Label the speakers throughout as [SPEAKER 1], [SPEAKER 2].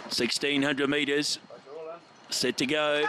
[SPEAKER 1] 1,600 metres. Set to go.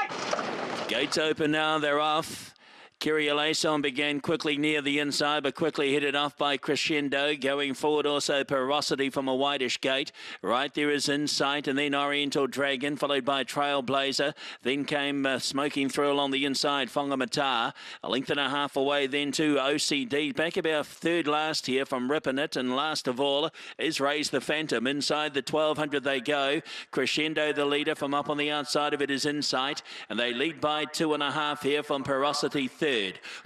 [SPEAKER 1] Gates open now, they're off. Kyrieleison began quickly near the inside, but quickly headed off by Crescendo. Going forward also Pierrocity from a whitish gate. Right there is Insight, and then Oriental Dragon, followed by Trailblazer. Then came smoking through along the inside, Whangamata. A length and a half away then to OCD. Back about third last here from Rippin' It, and last of all is Raise the Phantom. Inside the 1,200 they go. Crescendo the leader. From up on the outside of it is Insight, and they lead by 2.5 here from Pierrocity third.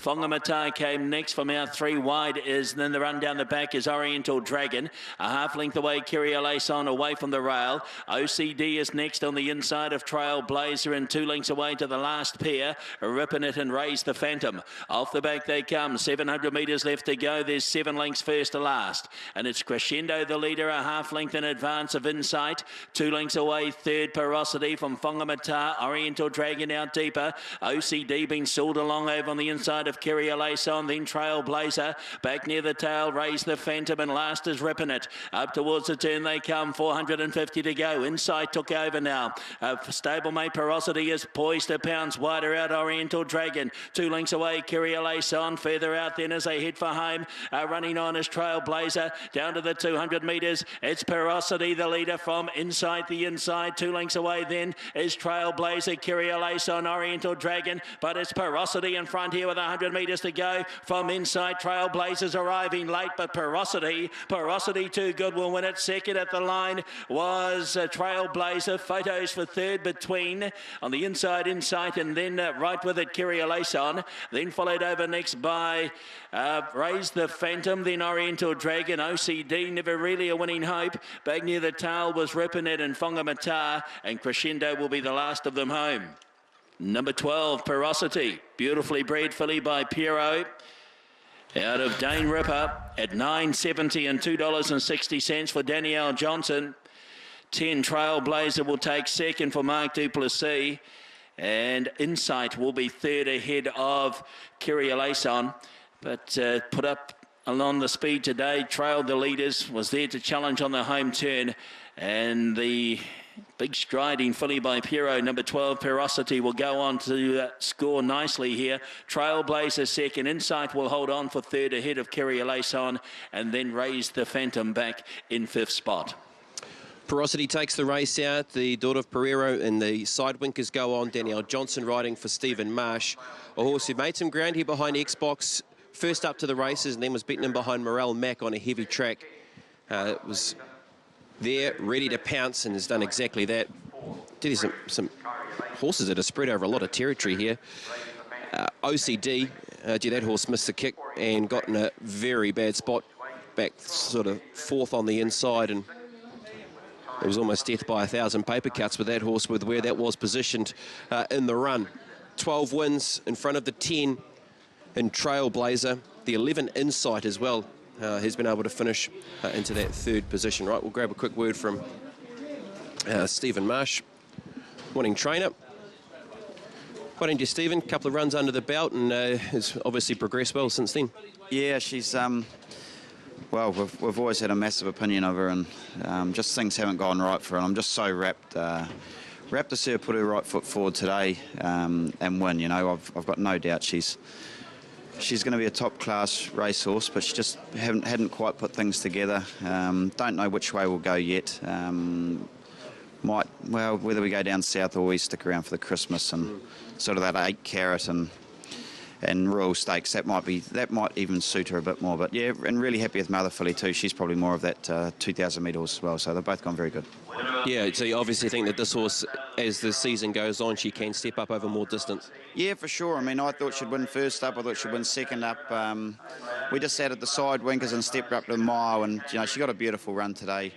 [SPEAKER 1] Whangamata came next. From out 3 wide is, then the run down the back is Oriental Dragon. A half length away Kyrieleison away from the rail. OCD is next on the inside of Trailblazer, and 2 lengths away to the last pair, Rippin' It and Raise the Phantom. Off the back they come. 700 metres left to go. There's 7 lengths first to last, and it's Crescendo the leader, a half length in advance of Insight. 2 lengths away third Pierrocity from Whangamata. Oriental Dragon out deeper. OCD being sold along over on the inside of Kyrieleison, then Trailblazer. Back near the tail, Raise the Phantom, and last is Rippin' It. Up towards the turn they come, 450 to go. Insight took over now. Stablemate Pierrocity is poised to pounce wider out Oriental Dragon. 2 lengths away Kyrieleison. Further out then as they head for home. Running on is Trailblazer. Down to the 200 metres. It's Pierrocity the leader from Insight the inside. 2 lengths away then is Trailblazer, Kyrieleison, Oriental Dragon. But it's Pierrocity in front here with 100 metres to go from Insight. Trailblazers arriving late, but Pierrocity too good will win it. Second at the line was Trailblazer. Photos for third between on the inside Insight, and then right with it Kyrieleison. Then followed over next by Raise the Phantom, then Oriental Dragon. OCD never really a winning hope. Back near the tail was Rippin' It and Whangamata, and Crescendo will be the last of them home. Number 12, Pierrocity, beautifully bred filly by Piero, out of Dane Ripper at $9.70 and $2.60 for Danielle Johnson. 10, Trailblazer will take second for Mark Duplessis, and Insight will be third ahead of Kyrieleison, but put up along the speed today, trailed the leaders, was there to challenge on the home turn, and the big striding filly by Piero, number 12, Pierrocity, will go on to score nicely here. Trailblazer second. Insight will hold on for third ahead of Kyrieleison, and then Raise the Phantom back in 5th spot.
[SPEAKER 2] Pierrocity takes the race out. The daughter of Pereiro and the sidewinkers go on. Danielle Johnson riding for Stephen Marsh, a horse who made some ground here behind Xbox, first up to the races, and then was beaten in behind Morel Mac on a heavy track. It was there, ready to pounce, and has done exactly that. Did some horses that are spread over a lot of territory here. OCD, that horse missed the kick and got in a very bad spot, back sort of 4th on the inside, and it was almost death by 1,000 paper cuts with that horse, with where that was positioned in the run. 12 wins in front of the 10 in Trailblazer, the 11 Insight as well. Has been able to finish into that 3rd position. Right, we'll grab a quick word from Stephen Marsh, winning trainer. Well done to Stephen, a couple of runs under the belt, and has obviously progressed well since then.
[SPEAKER 3] Yeah, she's, well, we've always had a massive opinion of her, and just things haven't gone right for her. I'm just so rapt to see her put her right foot forward today and win. You know, I've got no doubt she's going to be a top-class racehorse, but she just hadn't quite put things together. Don't know which way we'll go yet. Well, whether we go down south or we stick around for the Christmas and sort of that 8 carat and Royal Stakes, that might even suit her a bit more. But yeah, and really happy with Mother Filly too. She's probably more of that 2,000 metre horse as well. So they've both gone very good.
[SPEAKER 2] Yeah, so you obviously think that this horse, as the season goes on, she can step up over more distance. Yeah,
[SPEAKER 3] for sure. I mean, I thought she'd win first up. I thought she'd win second up. We just added the side winkers and stepped her up to the mile, and you know, she got a beautiful run today.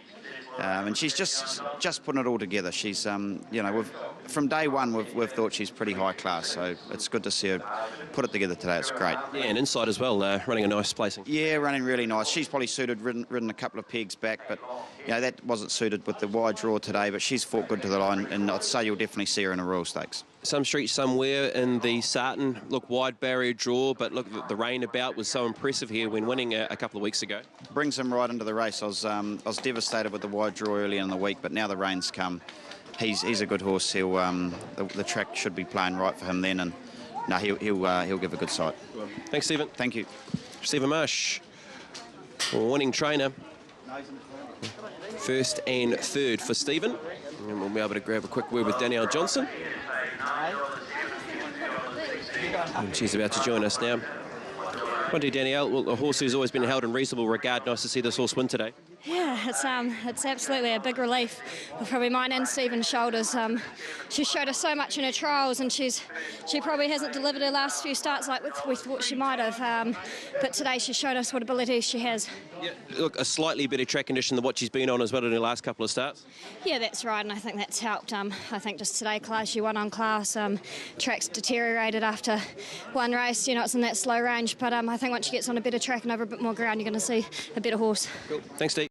[SPEAKER 3] And she's just putting it all together. She's, you know, from day one we've thought she's pretty high class. So it's good to see her put it together today. It's great.
[SPEAKER 2] Yeah, and Inside as well, running a nice placing.
[SPEAKER 3] Yeah, running really nice. She's probably ridden a couple of pegs back, but you know that wasn't suited with the wide draw today. But she's fought good to the line, and I'd say you'll definitely see her in a Royal Stakes.
[SPEAKER 2] some streets somewhere in the Sarton. Look, wide barrier draw, but look, the rain about was so impressive here when winning a couple of weeks ago.
[SPEAKER 3] Brings him right into the race. I was devastated with the wide draw early in the week, but now the rain's come. He's a good horse. He'll the track should be playing right for him then, and no, he'll give a good sight.
[SPEAKER 2] Thanks, Stephen.
[SPEAKER 3] Thank you.
[SPEAKER 2] Stephen Marsh, winning trainer. First and third for Stephen. And we'll be able to grab a quick word with Danielle Johnson. And she's about to join us now. What do you, Danielle? Well, a horse who's always been held in reasonable regard. Nice to see this horse win today.
[SPEAKER 4] Yeah, it's absolutely a big relief for probably mine and Stephen's shoulders. She showed us so much in her trials, and she probably hasn't delivered her last few starts like with what she might have. But today she showed us what abilities she has.
[SPEAKER 2] Yeah, look, a slightly better track condition than what she's been on as well in her last couple of starts.
[SPEAKER 4] Yeah, that's right, and I think that's helped. I think just today, she won on class. Track's deteriorated after one race. You know, it's in that slow range, but I think once she gets on a better track and over a bit more ground, you're going to see a better horse.
[SPEAKER 2] Cool. Thanks, Steve.